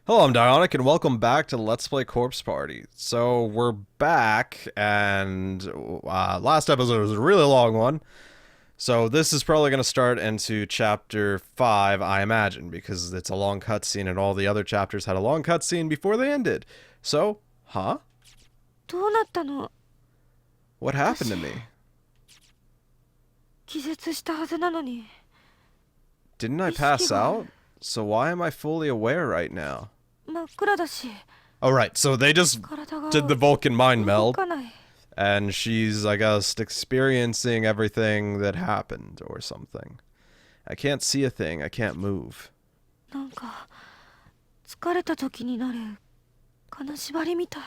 Hello, I'm Dieonik, and welcome back to Let's Play Corpse Party. So, we're back, and last episode was a really long one. So, this is probably going to start into Chapter 5, I imagine, because it's a long cutscene, and all the other chapters had a long cutscene before they ended. So, huh? どうなったの? What happened to me? 気絶したはずなのに. Didn't I pass out? So why am I fully aware right now? 真っ暗だし. Oh, right, so they just did the Vulcan mind meld, 動かない. and she's, I guess, experiencing everything that happened or something. I can't see a thing, I can't move. なんか疲れた時になる金縛りみたい.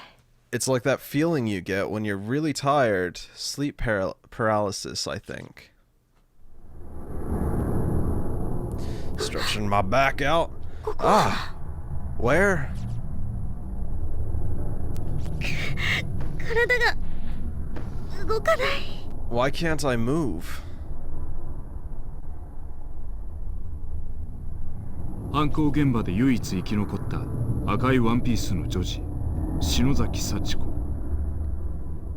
It's like that feeling you get when you're really tired. Sleep paralysis, I think. Stretching my back out. Ah! Where? 体が動かない. Why can't I move? 犯行現場で唯一生き残った赤いワンピースの女児、篠崎幸子。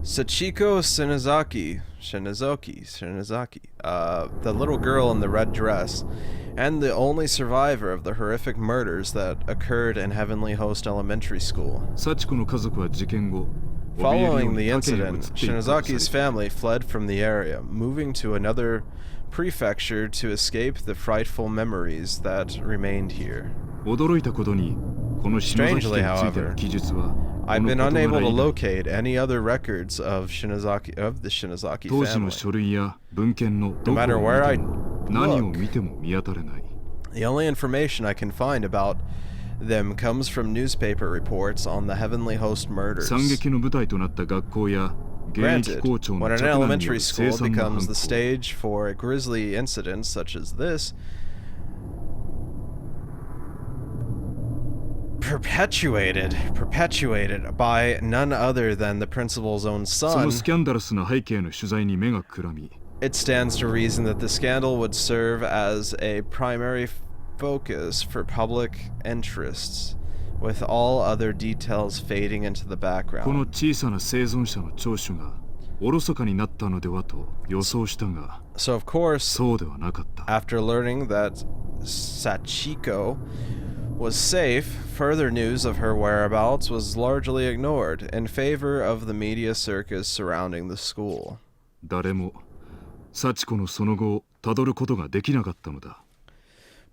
Sachiko Shinozaki, the little girl in the red dress, and the only survivor of the horrific murders that occurred in Heavenly Host Elementary School. 幸子の家族は事件後、 Following the incident, Shinozaki's family fled from the area, moving to another prefecture to escape the frightful memories that remained here. 驚いたことに、この篠崎家についての記述は、 I've been unable to locate any other records of the Shinozaki 当時の family. 書類や文献のどこ No matter を where I 見ても、何を見ても見当たれない。 The only information I can find about them comes from newspaper reports on the Heavenly Host murders. 惨劇の舞台となった学校や現役 Granted, 校長 when の an 着弾によ elementary る school 凄惨な犯 becomes the 行。 stage for a grisly incident such as this, perpetuated by none other than the principal's own そ son, のスキャンダラスな背景の取材に目がくらみ、 it stands to reason that the scandal would serve as a primary focus for public interests, with all other details fading into the この background. 小さな生存者の聴取がおろそかになったのではと予想したが、 So of course, そうではなかった。 after learning that Sachiko was safe, further news of her whereabouts was largely ignored in favor of the media circus surrounding the school. 誰も幸子のその後をたどることができなかったのだ。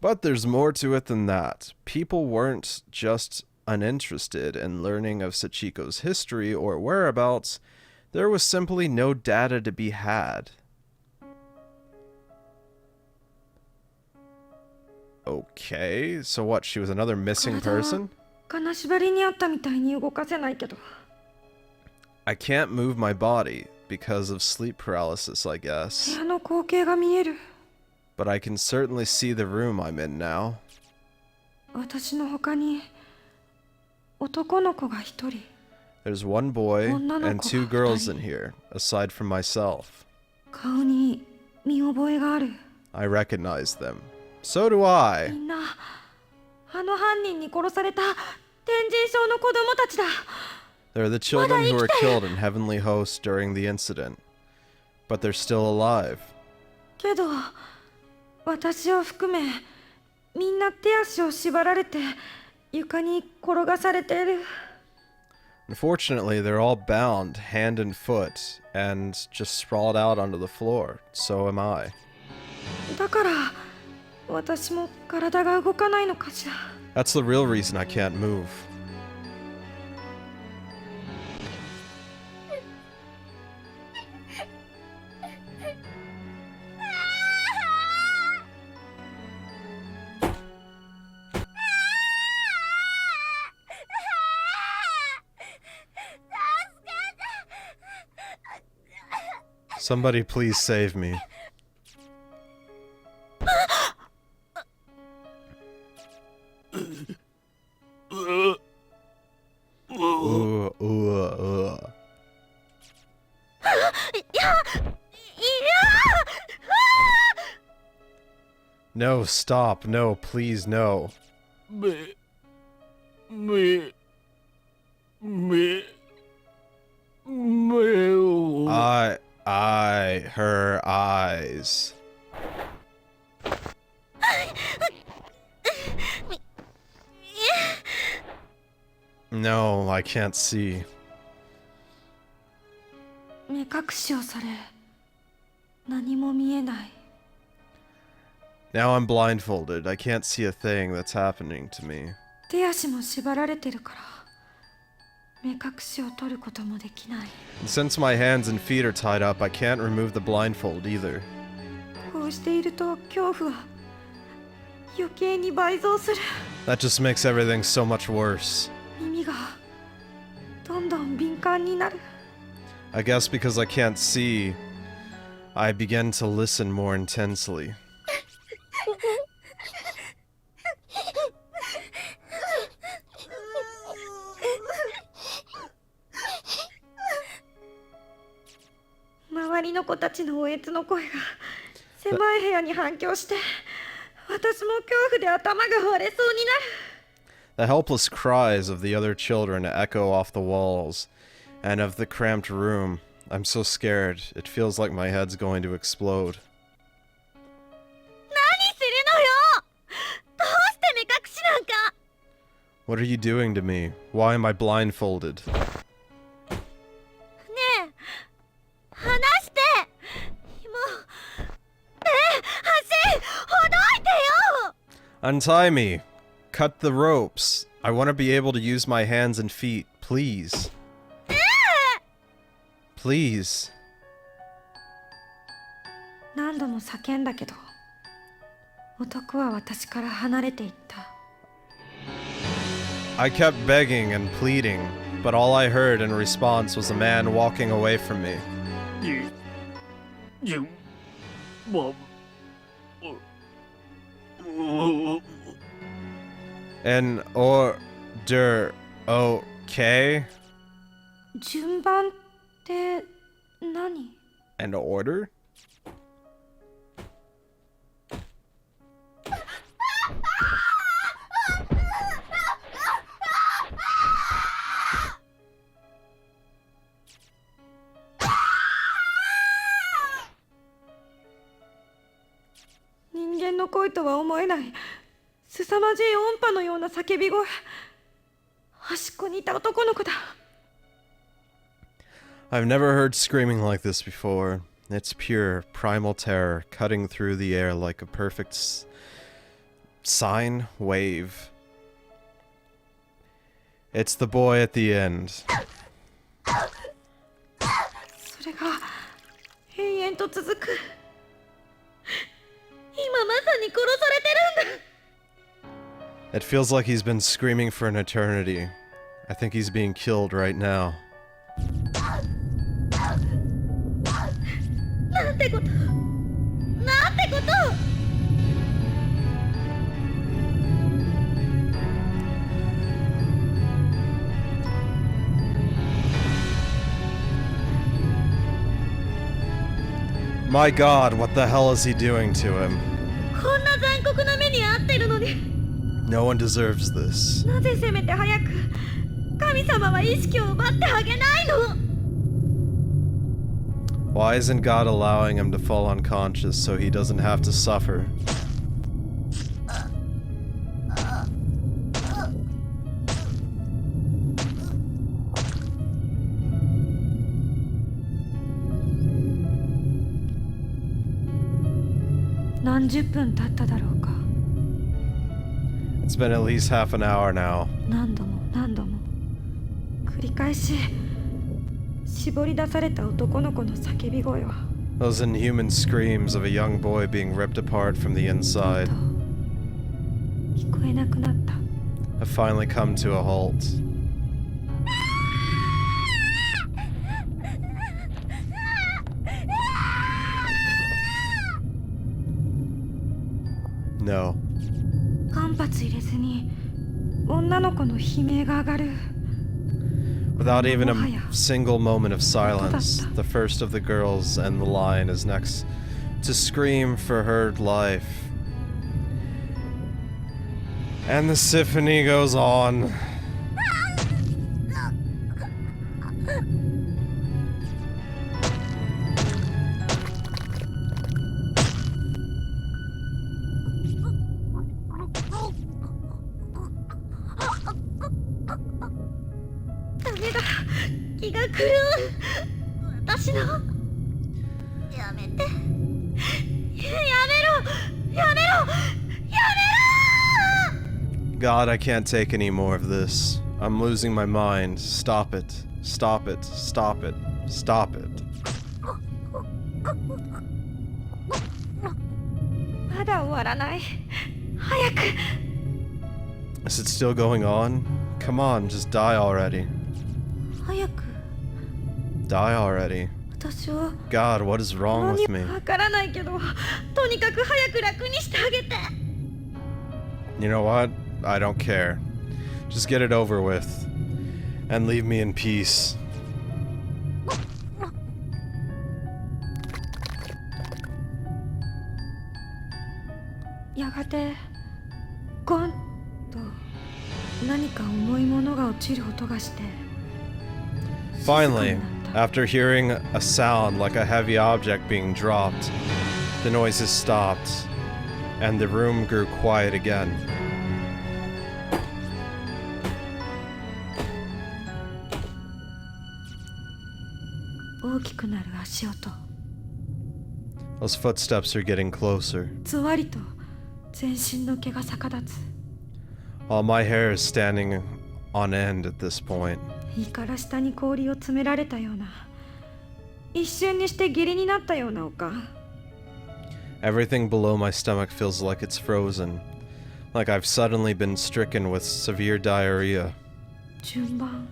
But there's more to it than that. People weren't just uninterested in learning of Sachiko's history or whereabouts. There was simply no data to be had. Okay, so what, she was another missing person? 金縛りにあったみたいに動かせないけど. I can't move my body because of sleep paralysis, I 部 guess. 屋の光景が見える. But I can certainly see the room I'm in now. 私の他に男の子が一人. There's one boy and two girls in here, aside from myself. 顔に見覚えがある. I recognize them. So do I. みんなあの犯人に殺された天神症の子供たちだ. They're the children who were killed in Heavenly Host during the incident. But they're still alive. けど私を含めみんな手足を縛られて床に転がされている. Unfortunately, they're all bound hand and foot and just sprawled out onto the floor. So am I. だから私も体が動かないのかしら. That's the real reason I can't move. Somebody please save me. No, stop. No, please, no. 目を her eyes. No, I can't see. 目隠しをされ何も見えない。 Now I'm blindfolded. I can't see a thing that's happening to me. 手足も縛られてるから目隠しを取ることもできない。 And since my hands and feet are tied up, I can't remove the blindfold either. こうしていると恐怖は余計に倍増する。 That just makes everything so much worse. 耳がどんどん敏感になる。 I guess because I can't see, I begin to listen more intensely.「周りの子たちのおえつの声が狭い部屋に反響して、私も恐怖で頭が割れそうになる。 The helpless cries of the other children echo off the walls, and of the cramped room. I'm so scared. It feels like my head's going to explode. 何するのよ。どうして目隠しなんか。 What are you doing to me? Why am I blindfolded? ねえ、離して。もう、足、ほどいてよ。 Untie me! Cut the ropes! I want to be able to use my hands and feet, please. Please. 何度も叫んだけど、男は私から離れていった。 I kept begging and pleading, but all I heard in response was a man walking away from me. An order, okay? 順番って何？ An order? 人間の声とは思えない凄まじい音波のような叫び声。端っこにいた男の子だ。 I've never heard screaming like this before. It's pure, primal terror cutting through the air like a perfect sine wave. It's the boy at the end. それが永遠と続く。今まさに殺されてるんだ。 It feels like he's been screaming for an eternity. I think he's being killed right now. なんてこと、なんてこと。 My God, what the hell is he doing to him? こんな残酷な目に遭ってるのに、 No one deserves this. なぜせめて早く神様は意識を奪ってあげないの。 Why isn't God allowing him to fall unconscious so he doesn't have to suffer?何十分経っただろうか。 It's been at least half an hour now. 何度も何度も繰り返し絞り出された男の子の叫び声は Those inhuman screams of a young boy being ripped apart from the inside 聞こえなくなった。 have finally come to a halt. No. 間髪入れずに女の子の悲鳴が上がる。 Without even a single moment of silence, the first of the girls and the line is next to scream for her life. And the symphony goes on. 目が気が狂う私のやめてやめろやめろやめろ God, I can't take any more of this. I'm losing my mind. Stop it. Stop it. Stop it. Stop it. まだ終わらない早く Is it still going on? Come on, just die already. 早く Die already. 私は God, what is wrong with me? わからないけどとにかく早く楽にしてあげて You know what? I don't care. Just get it over with. And leave me in peace. やがてゴンと何か重いものが落ちる音がして Finally, after hearing a sound like a heavy object being dropped, the noises stopped, and the room grew quiet again. 大きくなる足音 Those footsteps are getting closer. ずわりと全身の毛が逆立つ All my hair is standing on end at this point. 胃から下に氷を詰められたような一瞬にして下痢になったような丘 Everything below my stomach feels like it's frozen, like I've suddenly been stricken with severe diarrhea. 順番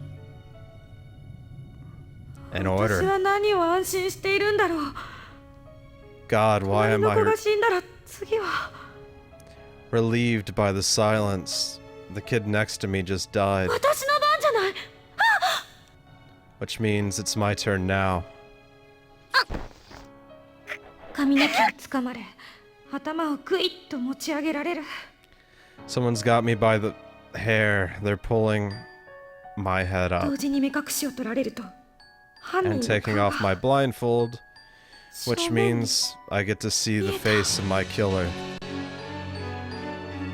In 私 order. は何を安心しているんだろう God, why 隣 am の I 子が死んだら次は relieved by the silence? The kid next to me just died, 私の番じゃない which means it's my turn now. 髪の毛をつかまれ頭をグイッと持ち上げられる Someone's got me by the hair. They're pulling my head 同 up 時に目隠しを取られると犯 and 人の taking 顔 off my blindfold, 正 which 面に means I get to see the face of my killer.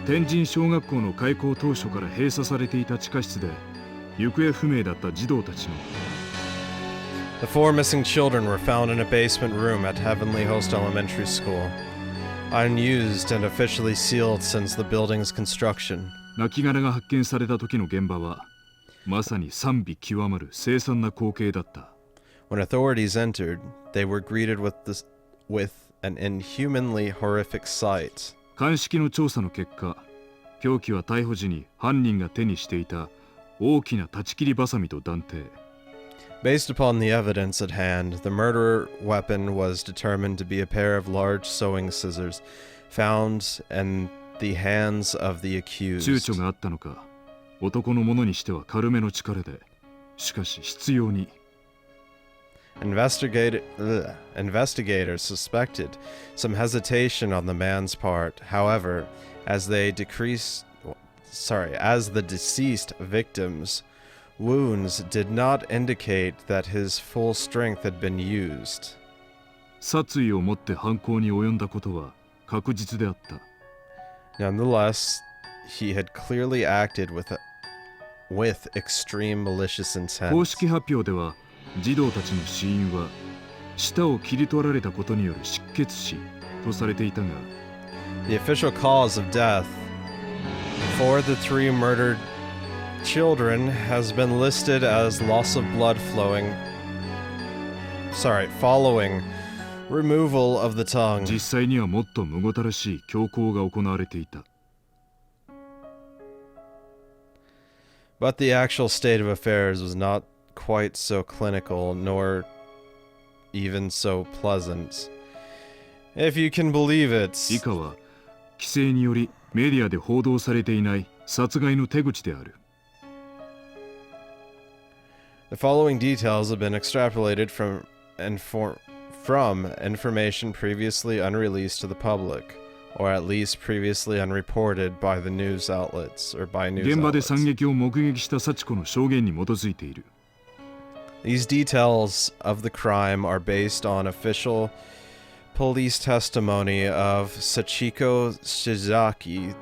天神小学校の開校当初から閉鎖されていた地下室で行方不明だった児童たちの The 4 missing children were found in a basement room at Heavenly Host Elementary School, unused and officially sealed since the building's construction. 亡骸が発見された時の現場はまさに賛美極まる凄惨な光景だった。 When authorities entered, they were greeted with an inhumanly horrific sight. 鑑識の調査の結果、凶器は逮捕時に犯人が手にしていた大きな断ち切りバサミと断定。 Based upon the evidence at hand, the murder weapon was determined to be a pair of large sewing scissors found in the hands of the 躊 accused. 躇があったのか、男のものにしては軽めの力で、しかし執拗に。 Investigators suspected some hesitation on the man's part. However, as the deceased victim's wounds did not indicate that his full strength had been used. 殺意を持って犯行に及んだことは確実であった。 Nonetheless, he had clearly acted with extreme malicious 公 intent. 式発表では、児童たちの死因は舌を切り取られたことによる失血死とされていたが、 The official cause of death for the 3 murdered children has been listed as loss of blood following removal of the tongue. 実際にはもっとむごたらしい凶行が行われていた。 But the actual state of affairs was not quite so clinical, nor even so pleasant. If you can believe it. 以下は規制によりメディアで報道されていない殺害の手口である。 The following details have been extrapolated from information previously unreleased to the public, or at least previously unreported by the news outlets or by news 現場で outlets. 惨劇を目撃した幸子の証言に基づいている。 These details of the crime are based on official police testimony of Sachiko Shinazaki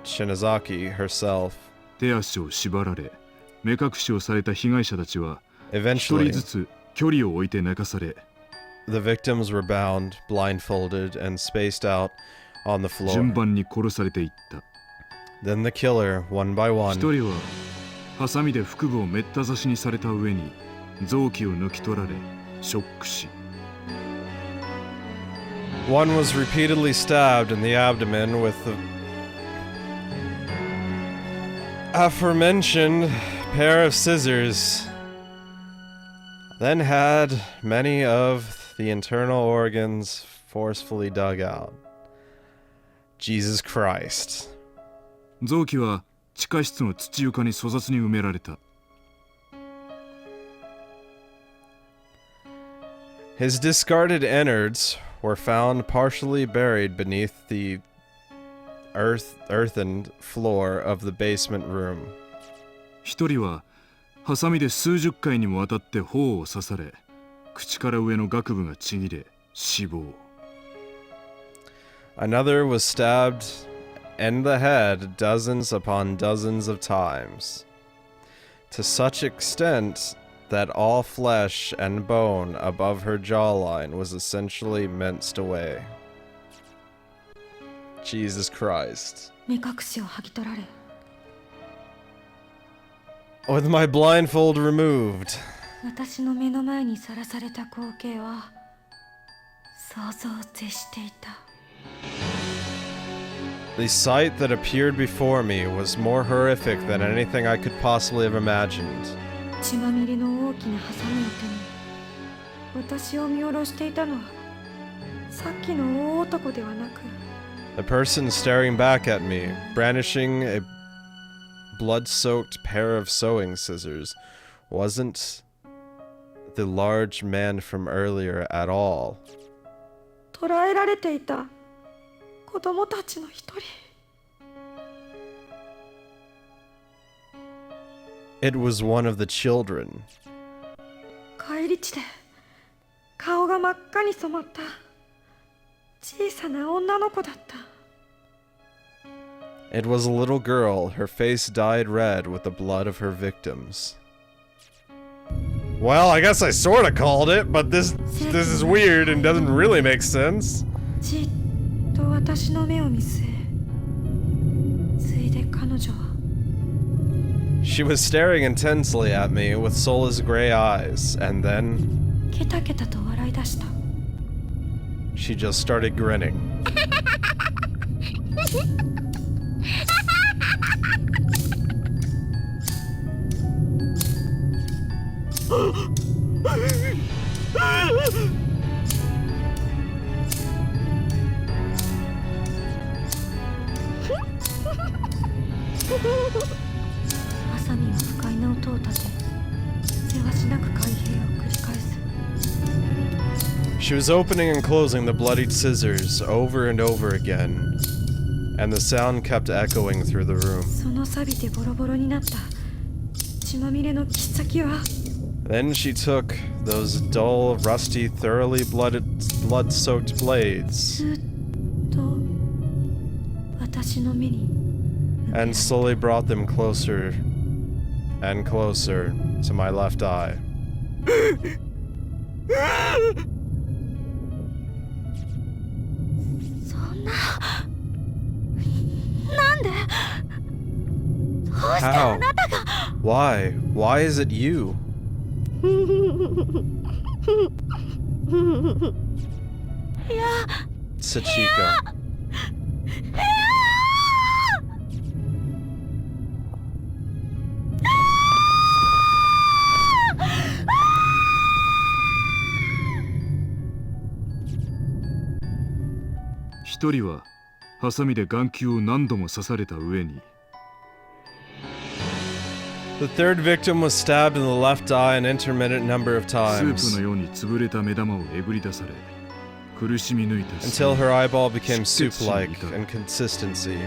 herself. 手足を縛られ、目隠しをされた被害者たちは一 Eventually, 人ずつ距離を置いて寝かされ、 the victims were bound, blindfolded, and spaced out on the 順 floor. 番に殺されていった。 Then the killer, one by 一 one, 人はハサミで腹部をめった刺しにされた上に臓器を抜き取られショック死。 one was repeatedly stabbed in the abdomen with the aforementioned pair of scissors, then had many of the internal organs forcefully dug out. Jesus Christ. 臓器は地下室の土床に粗雑に埋められた。 His discarded innards were found partially buried beneath the earthen floor of the basement room. 一人はハサミで数十回にもわたって頬を刺され、口から上の顎部がちぎれ死亡。 Another was stabbed in the head dozens upon dozens of times, to such extent that all flesh and bone above her jawline was essentially minced away. Jesus Christ. 目隠しを剥ぎ取られ、 With my blindfold removed, 私の目の前にさらされた光景は想像を絶していた。 the sight that appeared before me was more horrific than anything I could possibly have imagined. 血まみれの大きなハサミを手に私を見下ろしていたのはさっきの大男ではなく、 The person staring back at me, brandishing a blood-soaked pair of sewing scissors, wasn't the large man from earlier at all. 捕らえられていた子供たちの一人。 It was one of the children. 帰り地で顔が真っ赤に染まった小さな女の子だった。 It was a little girl, her face dyed red with the blood of her victims. Well, I guess I sorta called it, but this is weird and doesn't really make sense. じっと私の目を見据え、ついで彼女は She was staring intensely at me with soulless gray eyes, and then ケタケタと笑い出した。 she just started grinning.「ハサミは不快な音を立て、せわしなく開閉を繰り返す。 She was opening and closing the bloodied scissors over and over again, and the sound kept echoing through the room. その錆びてボロボロになった血まみれの切っ先は Then she took those dull, rusty, thoroughly blood-soaked blades ずっと私の目に and slowly brought them closer and closer to my left eye. そんななんでどうしてあ How? なたが Why? Why is it you? いや Sachiko. One 人はハサミで眼球を何度も刺された上に、 The third victim was stabbed in the left eye an intermittent number of スープ times のように潰れた目玉をえぐり出され、苦しみ抜いた until her eyeball became Shit, soup-like Sachiko. in consistency.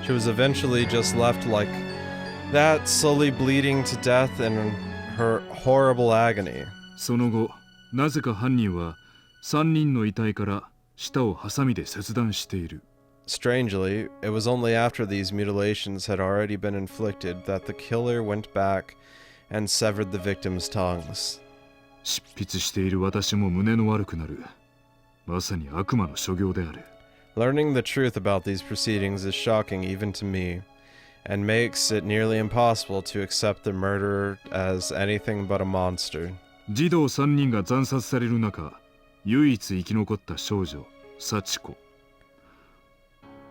She was eventually just left like that, slowly bleeding to death in her horrible agony. その後、なぜか犯人は3人の遺体から舌をハサミで切断している。 Strangely, it was only after these mutilations had already been inflicted that the killer went back and severed the victims' tongues. 執筆している私も胸の悪くなる。まさに悪魔の所業である。Learning the truth about these proceedings is shocking even to me, and makes it nearly impossible to accept the murderer as anything but a monster. 児童3人が惨殺される中、唯一生き残った少女、幸子。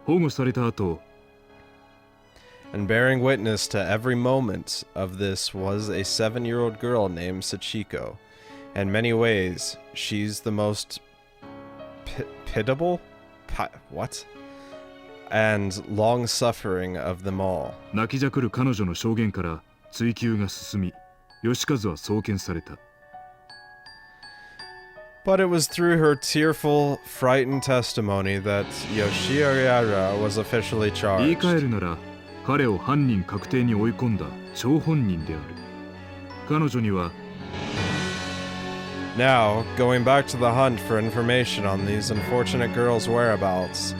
保護された後、And bearing witness to every moment of this was a 7-year-old girl named Sachiko. In many ways, she's the most pitiable? What? And long-suffering of them all. 泣きじゃくる彼女の証言から追及が進み、義和は送検された。But it was through her tearful, frightened testimony that Yoshiara was officially 言い換え charged. るなら、彼を犯人確定に追い込んだ張本人である。彼女には Now, going back to the hunt for information on these unfortunate girls' whereabouts,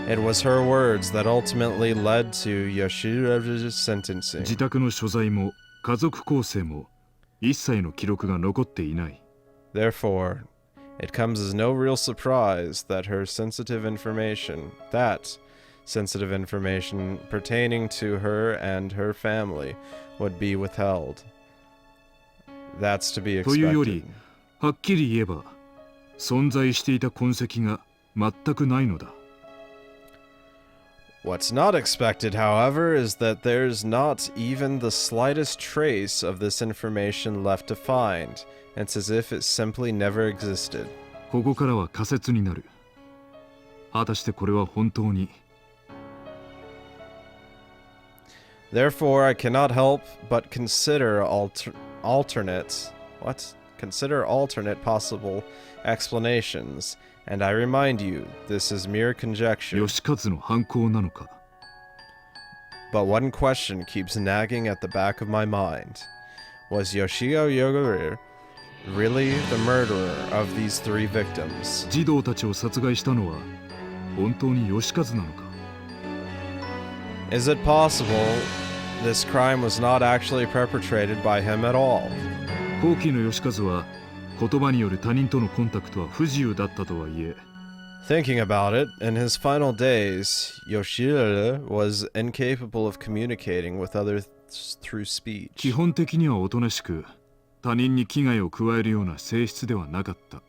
it was her words that ultimately led to Yoshira's sentencing. 自宅の所在も家族構成も一切の記録が残っていない。 Therefore, it comes as no real surprise that sensitive information pertaining to her and her family would be withheld. That's to be というより expected. はっきり言えば存在していた痕跡が全くないのだ。 What's not expected, however, is that there's not even the slightest trace of this information left to find. It's as if it simply never existed. ここからは仮説になる。果たしてこれは本当に Therefore, I cannot help but consider alternate possible explanations, and I remind you, this is mere conjecture. 義和の犯行なのか。 But one question keeps nagging at the back of my mind. Was Yoshio Yogure really the murderer of these 3 victims? 児童たちを殺害したのは本当に義和なのか。 Is it possible this crime was not actually perpetrated by him at all? 後期の義和は言葉による他人とのコンタクトは不自由だったとはいえ、 Thinking about it, in his final days, Yoshida was incapable of communicating with others through 基 speech. 本的にはおとなしく他人に危害を加えるような性質ではなかった。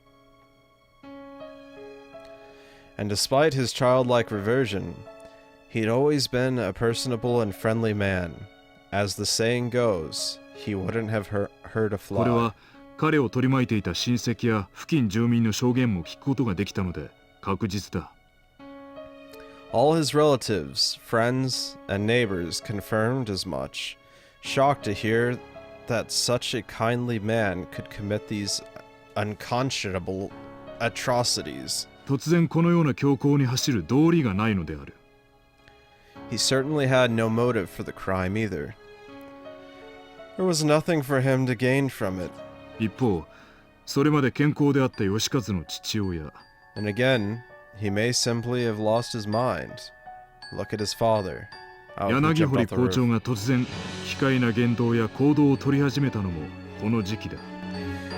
And despite his childlike reversion, he'd always been a personable and friendly man. As the saying goes, he wouldn't have hurt a これ fly. は彼を取り巻いていた親戚や付近住民の証言も聞くことができたので確実だ。 All his relatives, friends, and neighbors confirmed as much, shocked to hear that such a kindly man could commit these unconscionable atrocities. 突然このような強行に走る道理がないのである。 He certainly had no motive for the crime either. There was nothing for him to gain from it. 一方、それまで健康であった義和の父親、 And again, he may simply have lost his mind. Look at his father. Oh, he 柳 jumped 堀 off the 校長 roof. が突然奇怪な言動や行動を取り始めたのもこの時期だ。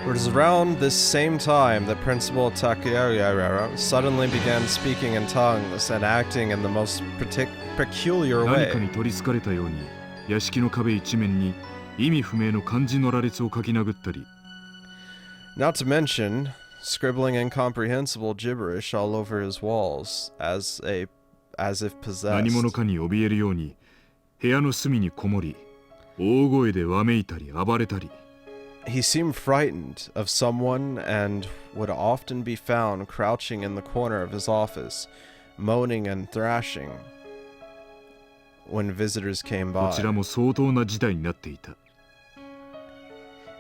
It was around this same time that Principal Takayara suddenly began speaking in tongues and acting in the most peculiar 何 way. かに取りつかれたように屋敷の壁一面に意味不明の漢字の羅列を書き殴ったり、 Not to mention, scribbling incomprehensible gibberish all over his walls, as if 何 possessed. 者かに怯えるように部屋の隅にこもり大声でわめいたり暴れたり、 He seemed frightened of someone and would often be found crouching in the corner of his office, moaning and thrashing when visitors came こちら by. も相当な事態になっていた。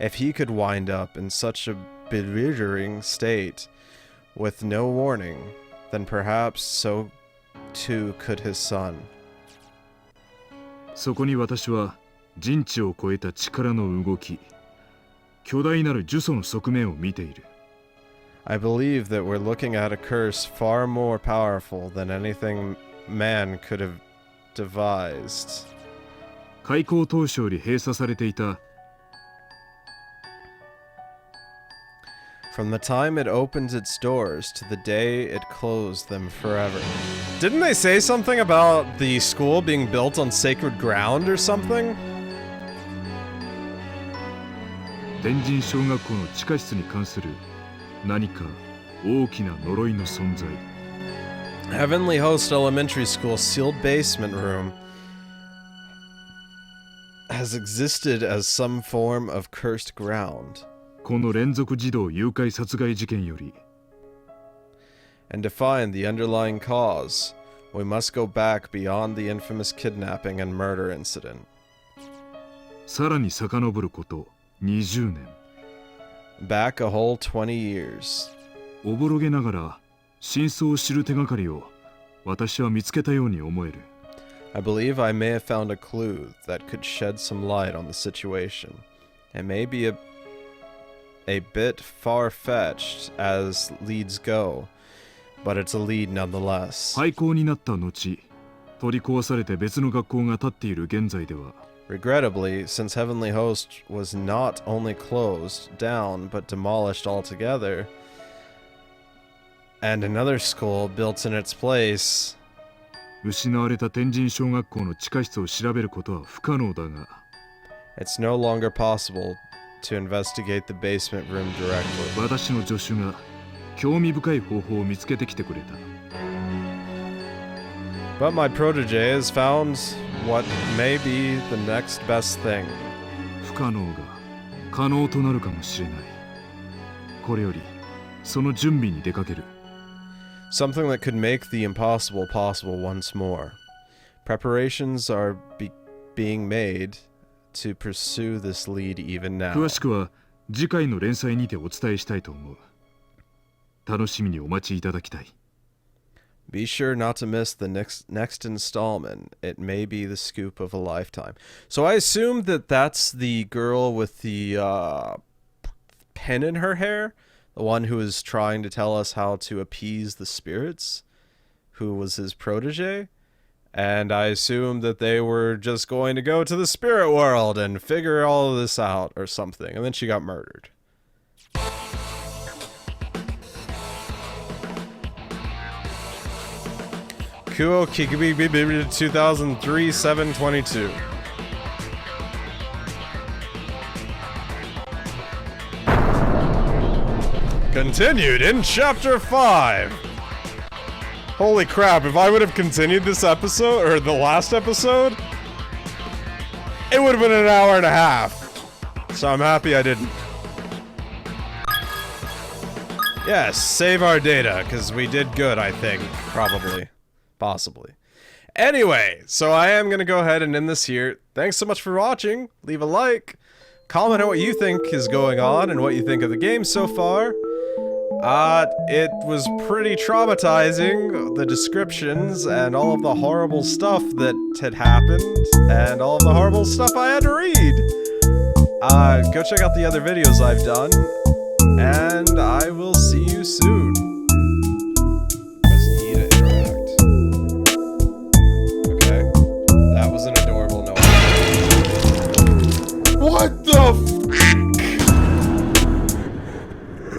If he could wind up in such a bewildering state with no warning, then perhaps so too could his son. そこに私は人知を超えた力の動き、巨大なる呪詛の側面を見ている。 I believe that we're looking at a curse far more powerful than anything man could have devised. 開校当初より閉鎖されていた from the time it opened its doors to the day it closed them forever. Didn't they say something about the school being built on sacred ground or something? 天神小学校の地下室に関する何か大きな呪いの存在。 Heavenly Host Elementary School sealed basement room has existed as some form of cursed ground. この連続児童誘拐殺害事件より And to find the underlying cause, we must go back beyond the infamous kidnapping and murder incident. さらに遡ること20年。 Back a whole 20 years. おぼろげながら真相を知る手がかりを私は見つけたように思える。 I believe I may have found a clue that could shed some light on the situation. It may be a bit far-fetched as leads go, but it's a lead nonetheless. 廃校になった後、取り壊されて別の学校が建っている現在では、 Regrettably, since Heavenly Host was not only closed down but demolished altogether, and another school built in its place, 失われた天神小学校の地下室を調べることは不可能だが、 it's no longer possible to investigate the basement room directly. 私の助手が興味深い方法を見つけてきてくれた。 But my protege has found what may be the next best thing. 不可能が可能となるかもしれない。これよりその準備に出かける。 Something that could make the impossible possible once more. Preparations are being made to pursue this lead even now. 詳しくは次回の連載にてお伝えしたいと思う。楽しみにお待ちいただきたい。 Be sure not to miss the next installment. It may be the scoop of a lifetime. So I assume that that's the girl with the pin in her hair, the one who is trying to tell us how to appease the spirits, who was his protege. And I assume that they were just going to go to the spirit world and figure all of this out or something. And then she got murdered. Kuo Kikibi 2003 722. Continued in Chapter 5. Holy crap, if I would have continued this episode, or the last episode, it would have been an hour and a half. So I'm happy I didn't. Yes, save our data, because we did good, I think. Probably. Possibly. Anyway, so I am going to go ahead and end this here. Thanks so much for watching. Leave a like. Comment on what you think is going on and what you think of the game so far. It was pretty traumatizing, the descriptions and all of the horrible stuff that had happened and all of the horrible stuff I had to read. Go check out the other videos I've done, and I will see you soon.